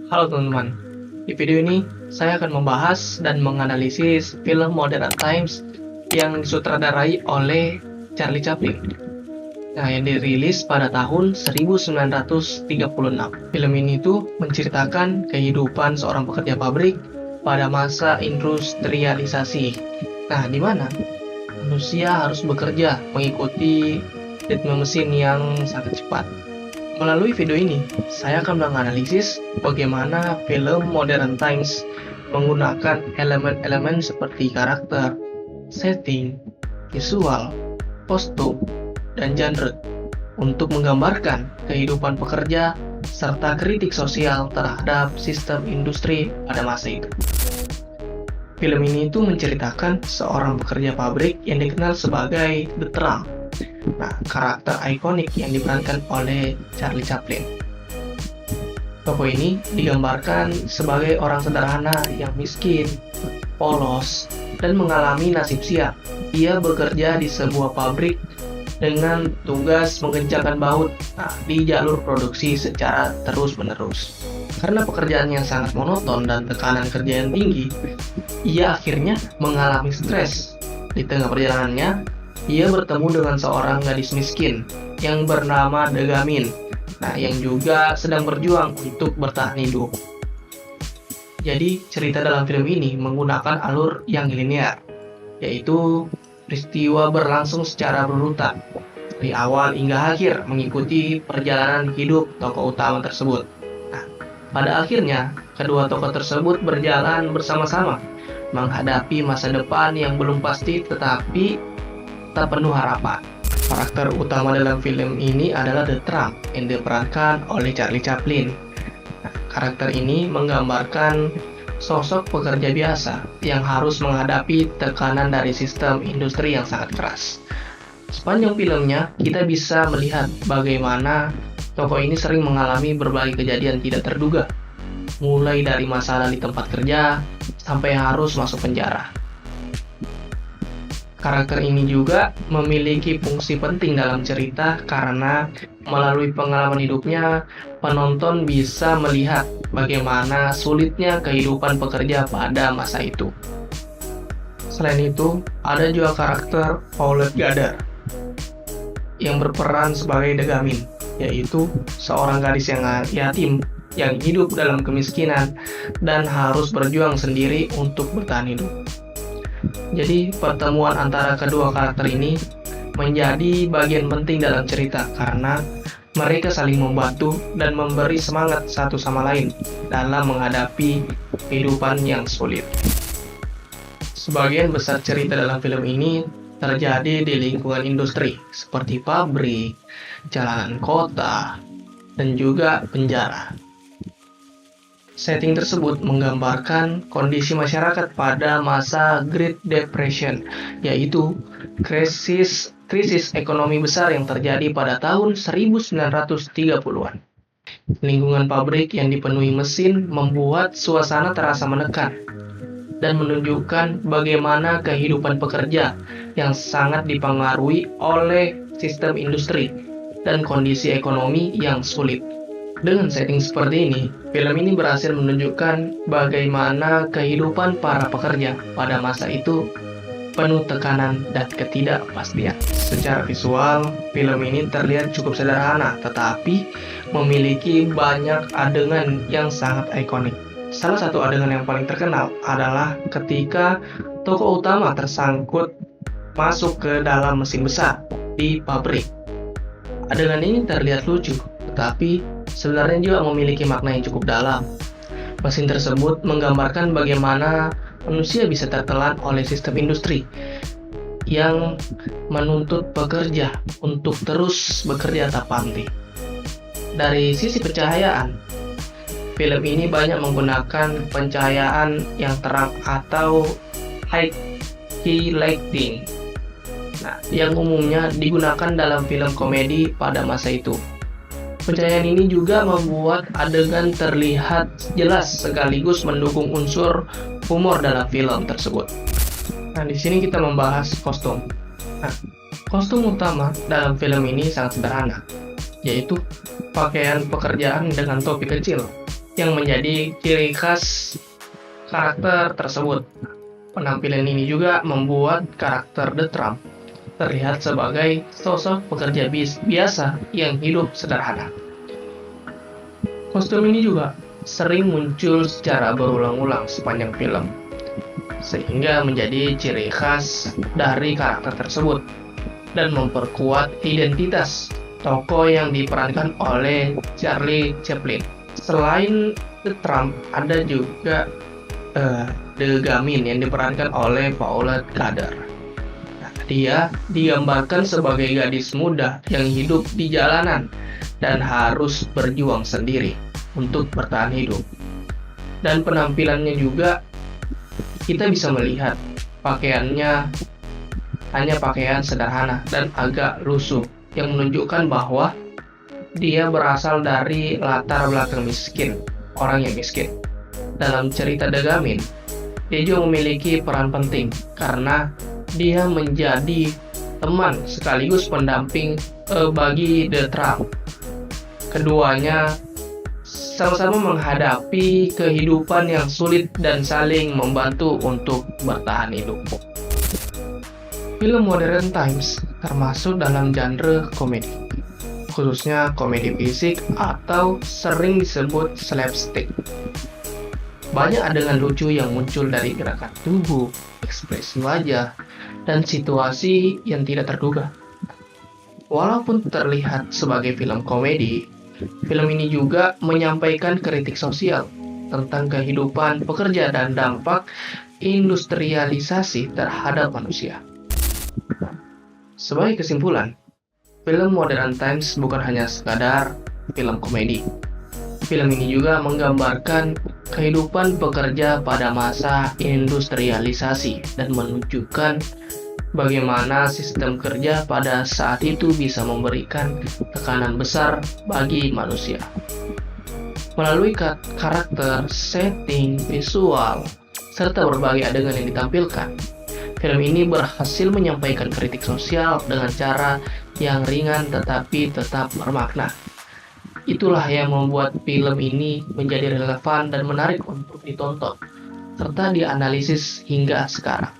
Halo teman-teman, di video ini saya akan membahas dan menganalisis film Modern Times yang disutradarai oleh Charlie Chaplin. Nah, yang dirilis pada tahun 1936. Film ini tuh menceritakan kehidupan seorang pekerja pabrik pada masa industrialisasi. Nah, di mana manusia harus bekerja mengikuti ritme mesin yang sangat cepat. Melalui video ini, saya akan menganalisis bagaimana film Modern Times menggunakan elemen-elemen seperti karakter, setting, visual, kostum, dan genre untuk menggambarkan kehidupan pekerja serta kritik sosial terhadap sistem industri pada masa itu. Film ini itu menceritakan seorang pekerja pabrik yang dikenal sebagai The Trump. Nah, karakter ikonik yang diperankan oleh Charlie Chaplin. Tokoh ini digambarkan sebagai orang sederhana yang miskin, polos, dan mengalami nasib sial. Ia bekerja di sebuah pabrik dengan tugas mengencangkan baut di jalur produksi secara terus-menerus. Karena pekerjaan yang sangat monoton dan tekanan kerja yang tinggi, ia akhirnya mengalami stres. Di tengah perjalanannya, ia bertemu dengan seorang gadis miskin yang bernama Degamin, yang juga sedang berjuang untuk bertahan hidup. Jadi, cerita dalam film ini menggunakan alur yang linear, yaitu peristiwa berlangsung secara berurutan, dari awal hingga akhir mengikuti perjalanan hidup tokoh utama tersebut. Pada akhirnya, kedua tokoh tersebut berjalan bersama-sama, menghadapi masa depan yang belum pasti tetapi tak penuh harapan. Karakter utama dalam film ini adalah The Trump yang diperankan oleh Charlie Chaplin. Karakter ini menggambarkan sosok pekerja biasa yang harus menghadapi tekanan dari sistem industri yang sangat keras. Sepanjang filmnya, kita bisa melihat bagaimana tokoh ini sering mengalami berbagai kejadian tidak terduga, mulai dari masalah di tempat kerja sampai harus masuk penjara. Karakter ini juga memiliki fungsi penting dalam cerita karena melalui pengalaman hidupnya, penonton bisa melihat bagaimana sulitnya kehidupan pekerja pada masa itu. Selain itu, ada juga karakter Paulette Gader yang berperan sebagai Degamin, yaitu seorang gadis yang yatim yang hidup dalam kemiskinan dan harus berjuang sendiri untuk bertahan hidup. Jadi, pertemuan antara kedua karakter ini menjadi bagian penting dalam cerita karena mereka saling membantu dan memberi semangat satu sama lain dalam menghadapi kehidupan yang sulit. Sebagian besar cerita dalam film ini terjadi di lingkungan industri seperti pabrik, jalanan kota, dan juga penjara. Setting tersebut menggambarkan kondisi masyarakat pada masa Great Depression, yaitu krisis ekonomi besar yang terjadi pada tahun 1930-an. Lingkungan pabrik yang dipenuhi mesin membuat suasana terasa menekan dan menunjukkan bagaimana kehidupan pekerja yang sangat dipengaruhi oleh sistem industri dan kondisi ekonomi yang sulit. Dengan setting seperti ini, film ini berhasil menunjukkan bagaimana kehidupan para pekerja pada masa itu penuh tekanan dan ketidakpastian. Secara visual, film ini terlihat cukup sederhana, tetapi memiliki banyak adegan yang sangat ikonik. Salah satu adegan yang paling terkenal adalah ketika tokoh utama tersangkut masuk ke dalam mesin besar di pabrik. Adegan ini terlihat lucu, tetapi sebenarnya juga memiliki makna yang cukup dalam. Mesin tersebut menggambarkan bagaimana manusia bisa tertelan oleh sistem industri yang menuntut pekerja untuk terus bekerja tak berhenti. Dari sisi pencahayaan, film ini banyak menggunakan pencahayaan yang terang atau high lighting, yang umumnya digunakan dalam film komedi pada masa itu. Pencahayaan ini juga membuat adegan terlihat jelas sekaligus mendukung unsur humor dalam film tersebut. Di sini kita membahas kostum. Kostum utama dalam film ini sangat sederhana, yaitu pakaian pekerjaan dengan topi kecil yang menjadi ciri khas karakter tersebut. Penampilan ini juga membuat karakter The Trump terlihat sebagai sosok pekerja biasa yang hidup sederhana. Kostum ini juga sering muncul secara berulang-ulang sepanjang film, sehingga menjadi ciri khas dari karakter tersebut dan memperkuat identitas tokoh yang diperankan oleh Charlie Chaplin. Selain The Trump, ada juga The Gamin yang diperankan oleh Paulette Goddard. Dia digambarkan sebagai gadis muda yang hidup di jalanan dan harus berjuang sendiri untuk bertahan hidup. Dan penampilannya juga kita bisa melihat pakaiannya hanya pakaian sederhana dan agak lusuh yang menunjukkan bahwa dia berasal dari latar belakang miskin, orang yang miskin. Dalam cerita The Gamin, dia juga memiliki peran penting karena dia menjadi teman sekaligus pendamping bagi The Trump. Keduanya sama-sama menghadapi kehidupan yang sulit dan saling membantu untuk bertahan hidup. Film Modern Times termasuk dalam genre komedi, khususnya komedi fisik atau sering disebut slapstick. Banyak adegan lucu yang muncul dari gerakan tubuh, ekspresi wajah, dan situasi yang tidak terduga. Walaupun terlihat sebagai film komedi, film ini juga menyampaikan kritik sosial tentang kehidupan pekerja dan dampak industrialisasi terhadap manusia. Sebagai kesimpulan, film Modern Times bukan hanya sekadar film komedi. Film ini juga menggambarkan kehidupan pekerja pada masa industrialisasi dan menunjukkan bagaimana sistem kerja pada saat itu bisa memberikan tekanan besar bagi manusia. Melalui karakter, setting, visual, serta berbagai adegan yang ditampilkan, film ini berhasil menyampaikan kritik sosial dengan cara yang ringan tetapi tetap bermakna. Itulah yang membuat film ini menjadi relevan dan menarik untuk ditonton, serta dianalisis hingga sekarang.